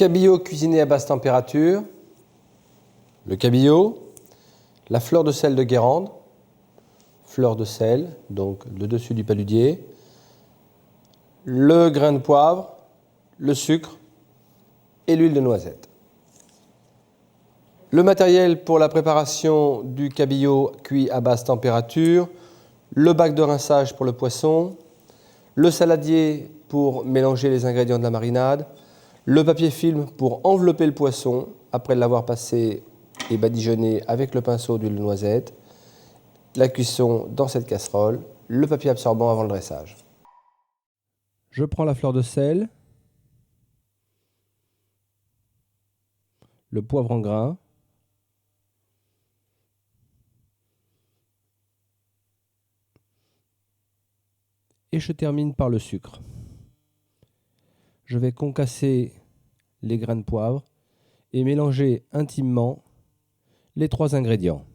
cabillaud cuisiné à basse température, le cabillaud, la fleur de sel de Guérande, fleur de sel, donc le dessus du paludier, le grain de poivre, le sucre et l'huile de noisette. Le matériel pour la préparation du cabillaud cuit à basse température, le bac de rinçage pour le poisson, le saladier pour mélanger les ingrédients de la marinade, le papier film pour envelopper le poisson après l'avoir passé et badigeonné avec le pinceau d'huile de noisette, la cuisson dans cette casserole, le papier absorbant avant le dressage. Je prends la fleur de sel, le poivre en grains, et je termine par le sucre. Je vais concasser les grains de poivre et mélanger intimement les trois ingrédients.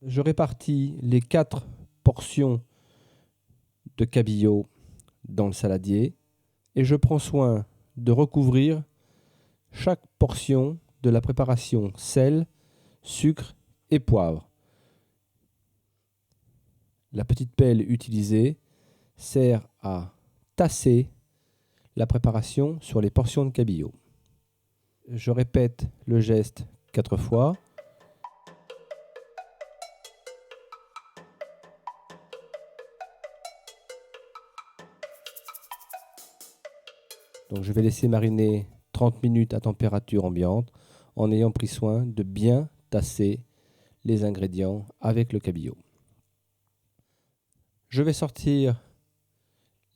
Je répartis les 4 portions de cabillaud dans le saladier et je prends soin de recouvrir chaque portion de la préparation sel, sucre et poivre. La petite pelle utilisée sert à tasser la préparation sur les portions de cabillaud. Je répète le geste 4 fois. Donc je vais laisser mariner 30 minutes à température ambiante en ayant pris soin de bien tasser les ingrédients avec le cabillaud. Je vais sortir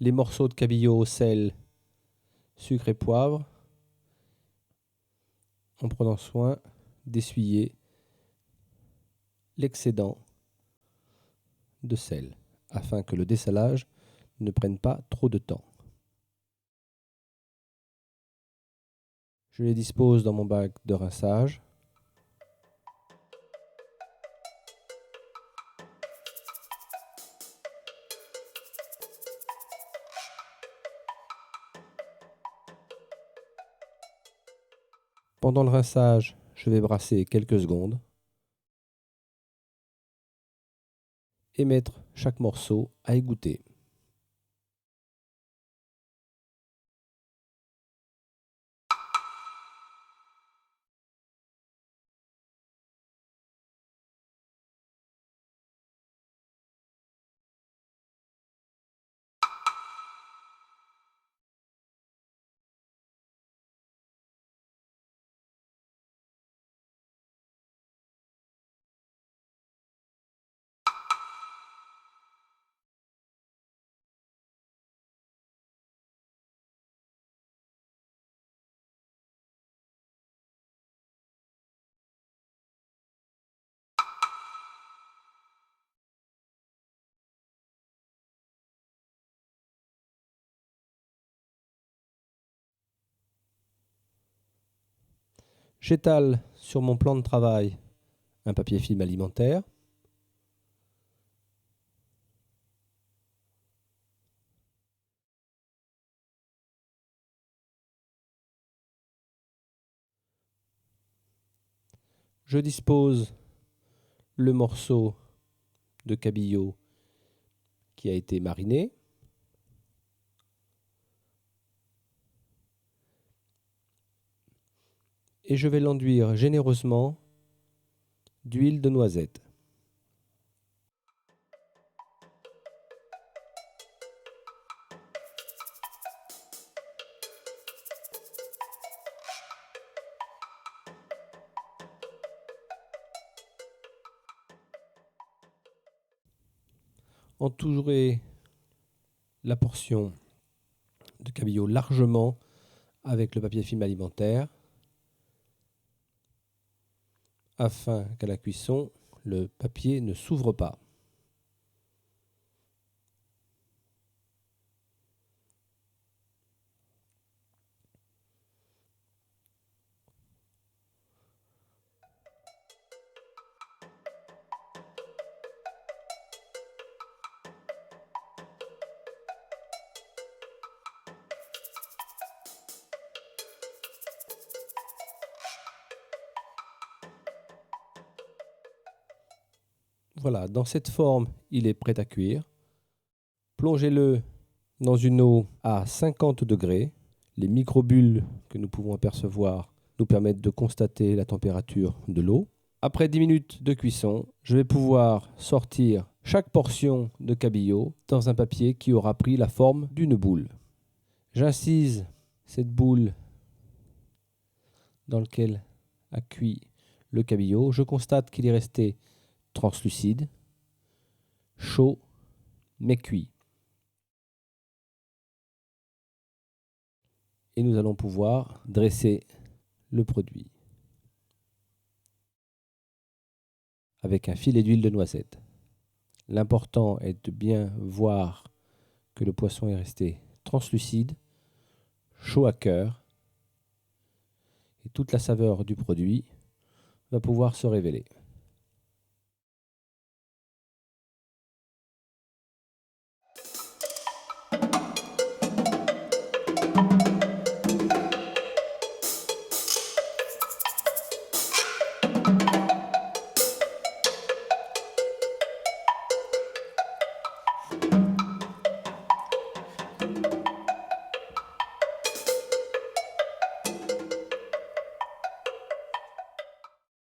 les morceaux de cabillaud au sel, sucre et poivre en prenant soin d'essuyer l'excédent de sel afin que le dessalage ne prenne pas trop de temps. Je les dispose dans mon bac de rinçage. Pendant le rinçage, je vais brasser quelques secondes et mettre chaque morceau à égoutter. J'étale sur mon plan de travail un papier film alimentaire. Je dispose le morceau de cabillaud qui a été mariné. Et je vais l'enduire généreusement d'huile de noisette. Entourer la portion de cabillaud largement avec le papier film alimentaire afin qu'à la cuisson, le papier ne s'ouvre pas. Voilà, dans cette forme, il est prêt à cuire. Plongez-le dans une eau à 50 degrés. Les microbules que nous pouvons apercevoir nous permettent de constater la température de l'eau. Après 10 minutes de cuisson, je vais pouvoir sortir chaque portion de cabillaud dans un papier qui aura pris la forme d'une boule. J'incise cette boule dans laquelle a cuit le cabillaud. Je constate qu'il est resté translucide, chaud, mais cuit. Et nous allons pouvoir dresser le produit avec un filet d'huile de noisette. L'important est de bien voir que le poisson est resté translucide, chaud à cœur, et toute la saveur du produit va pouvoir se révéler.